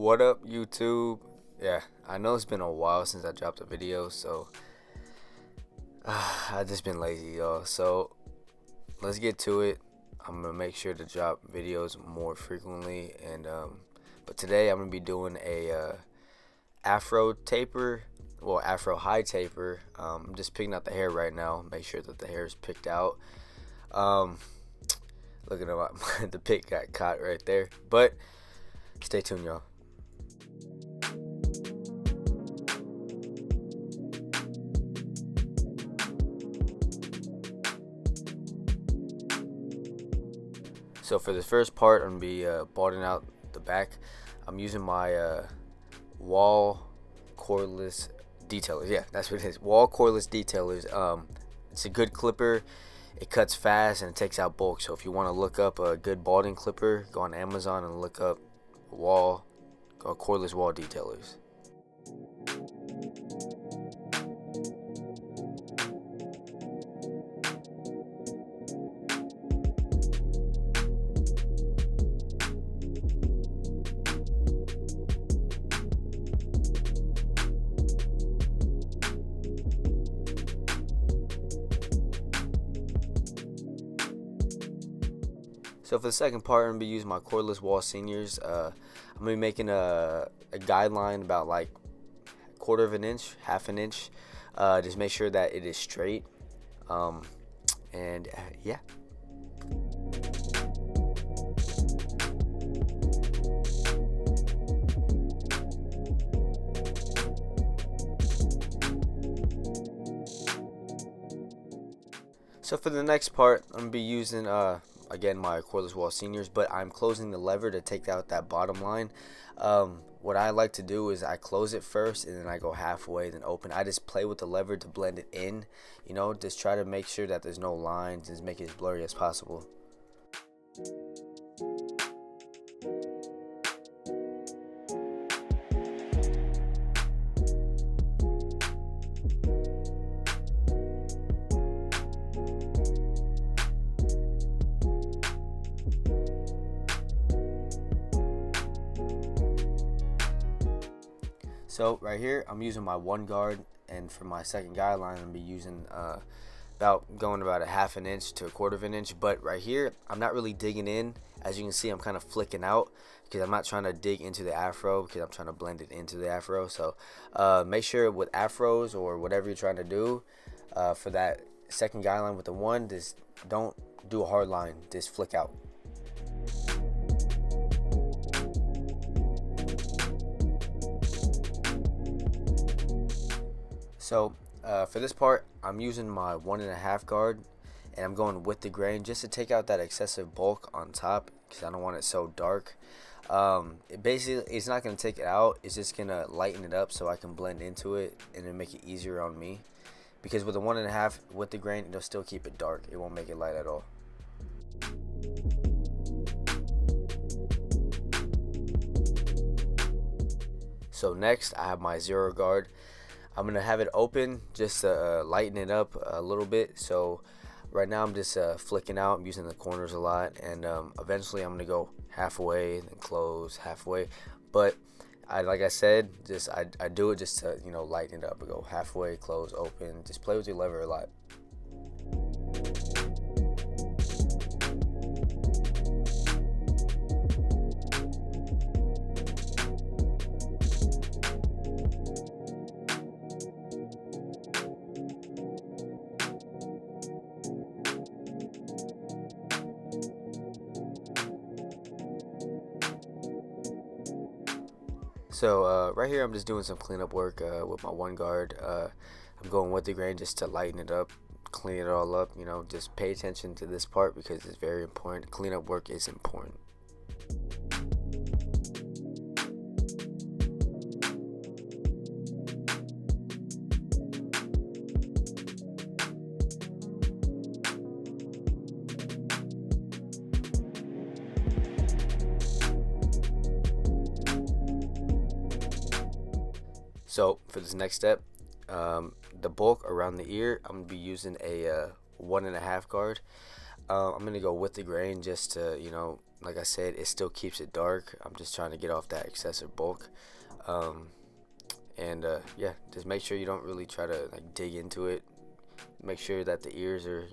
What up, YouTube? Yeah, I know it's been a while since I dropped a video, so I've just been lazy, y'all. So let's get to it. I'm gonna make sure to drop videos more frequently, and but today I'm gonna be doing a Afro taper, well, Afro High Taper. I'm just picking out the hair right now. Make sure that the hair is picked out. Um, Looking at my the pick got caught right there, but stay tuned, y'all. So for the first part, I'm gonna be balding out the back. I'm using my wall cordless detailers. Yeah, that's what it is. Wall cordless detailers. It's a good clipper. It cuts fast and it takes out bulk. So if you want to look up a good balding clipper, go on Amazon and look up cordless wall detailers. So for the second part, I'm gonna be using my cordless wall seniors. I'm gonna be making a guideline about like quarter of an inch, half an inch. Just make sure that it is straight. And yeah. So for the next part, I'm gonna be using again my cordless wall seniors, but I'm closing the lever to take out that bottom line. What I like to do is I close it first and then I go halfway then open. I just play with the lever to blend it in, just try to make sure that there's no lines and make it as blurry as possible. So right here, I'm using my 1 guard, and for my second guideline, I'm gonna be using about a half an inch to a quarter of an inch. But right here, I'm not really digging in. As you can see, I'm kind of flicking out because I'm not trying to dig into the afro because I'm trying to blend it into the afro. So make sure with afros or whatever you're trying to do for that second guideline with the 1, just don't do a hard line. Just flick out. So for this part, I'm using my 1.5 guard, and I'm going with the grain just to take out that excessive bulk on top because I don't want it so dark. It's not going to take it out. It's just going to lighten it up so I can blend into it and then make it easier on me. Because with the 1.5 with the grain, it'll still keep it dark. It won't make it light at all. So next, I have my 0 guard. I'm gonna have it open just to lighten it up a little bit. So right now I'm just flicking out. I'm using the corners a lot, and eventually I'm gonna go halfway, then close halfway. But like I said, I do it just to lighten it up. I go halfway, close, open. Just play with your lever a lot. So right here I'm just doing some cleanup work with my 1 guard. I'm going with the grain just to lighten it up, clean it all up. Just pay attention to this part because it's very important. Cleanup work is important. So for this next step, the bulk around the ear, I'm gonna be using a 1.5 guard. I'm gonna go with the grain just to, like I said, it still keeps it dark. I'm just trying to get off that excessive bulk. Um, and yeah, just make sure you don't really try to like dig into it. Make sure that the ears are,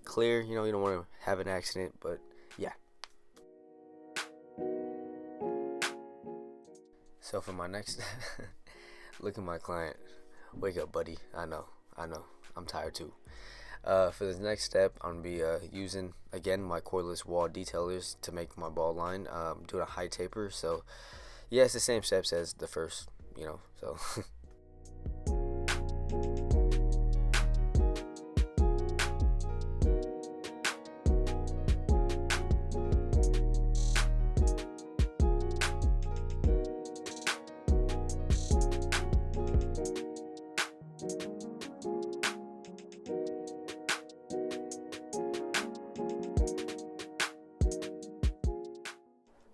clear. You don't want to have an accident, but yeah. So for my next, look at my client. Wake up, buddy. I know. I'm tired too. For the next step, I'm gonna be using again my cordless wall detailers to make my ball line. Doing a high taper. So yeah, it's the same steps as the first. So.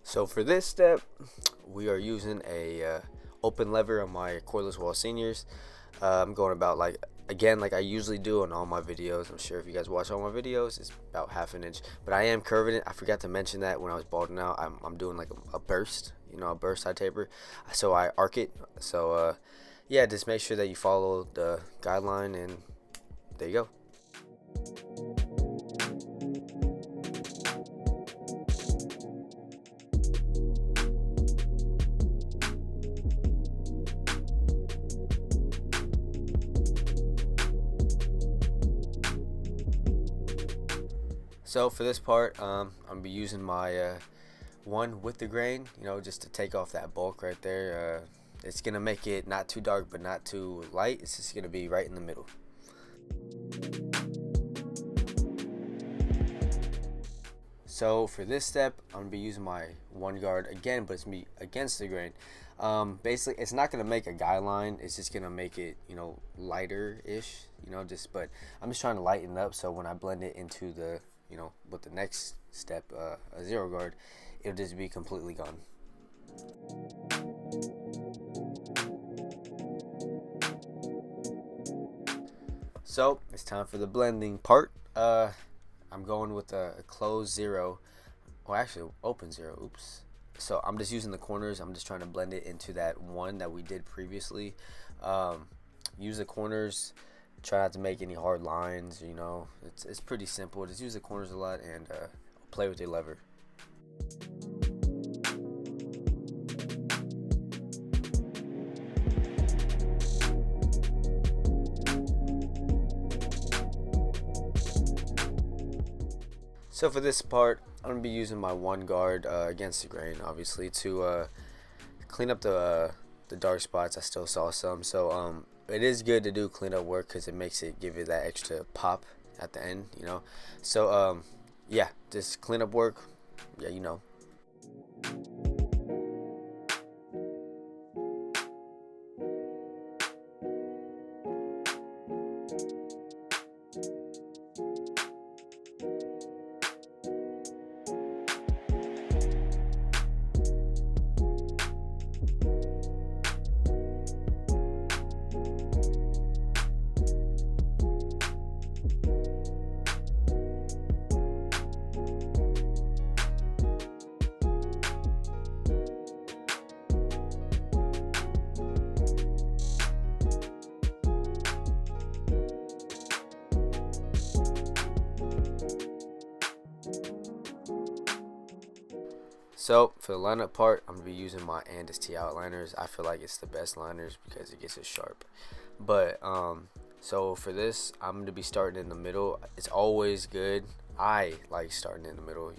So for this step, we are using a open lever on my cordless wall seniors. I'm going about like I usually do on all my videos. I'm sure if you guys watch all my videos, it's about 1/2 inch. But I am curving it. I forgot to mention that when I was balding out. I'm doing like a burst, a burst high taper. So I arc it. So yeah, just make sure that you follow the guideline, and there you go. So for this part, I'm gonna be using my one with the grain, just to take off that bulk right there. It's gonna make it not too dark but not too light. It's just gonna be right in the middle. So for this step, I'm gonna be using my one guard again, but it's gonna be against the grain. Basically, it's not gonna make a guideline. It's just gonna make it, lighter-ish. But I'm just trying to lighten it up so when I blend it into the, with the next step, a zero guard, it'll just be completely gone. So it's time for the blending part. I'm going with a closed zero, or actually open zero. Oops. So I'm just using the corners. I'm just trying to blend it into that one that we did previously. Use the corners. Try not to make any hard lines. It's pretty simple. Just use the corners a lot and play with your lever. So for this part, I'm gonna be using my one guard against the grain, obviously, to clean up the dark spots. I still saw some, so it is good to do cleanup work because it makes it give it that extra pop at the end, So yeah, just cleanup work, yeah. So for the lineup part, I'm gonna be using my Andis T outliners. I feel like it's the best liners because it gets it sharp. But so for this, I'm gonna be starting in the middle. It's always good. I like starting in the middle,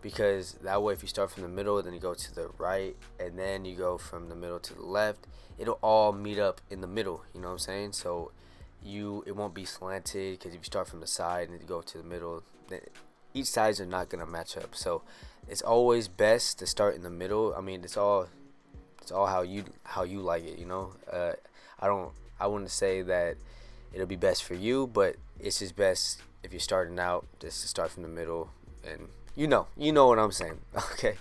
because that way if you start from the middle, then you go to the right, and then you go from the middle to the left, it'll all meet up in the middle. You know what I'm saying? So it won't be slanted, because if you start from the side and you go to the middle, then each sides are not gonna match up. So it's always best to start in the middle. I mean, it's all how you like it, I wouldn't say that it'll be best for you, but it's just best if you're starting out just to start from the middle, and you know what I'm saying. Okay.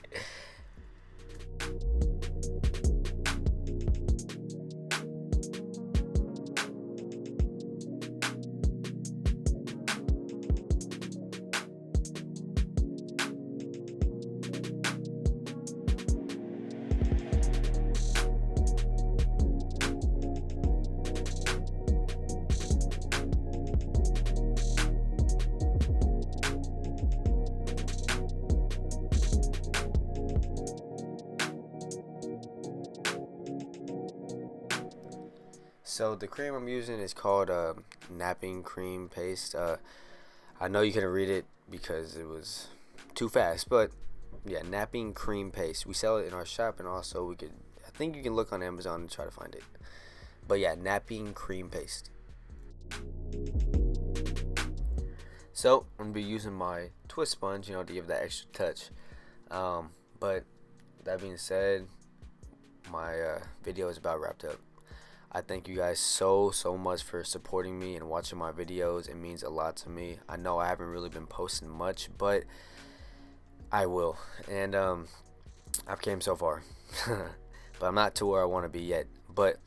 So the cream I'm using is called napping cream paste. I know you couldn't read it because it was too fast, but yeah, napping cream paste. We sell it in our shop, and also I think you can look on Amazon and try to find it. But yeah, napping cream paste. So I'm gonna be using my twist sponge, to give that extra touch. But that being said, my video is about wrapped up. I thank you guys so much for supporting me and watching my videos. It means a lot to me. I know I haven't really been posting much, but I will. And I've came so far. But I'm not to where I want to be yet. But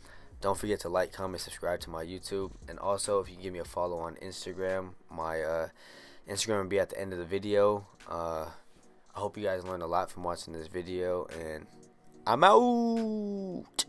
don't forget to like, comment, subscribe to my YouTube. And also, if you give me a follow on Instagram, my Instagram will be at the end of the video. I hope you guys learned a lot from watching this video. And I'm out.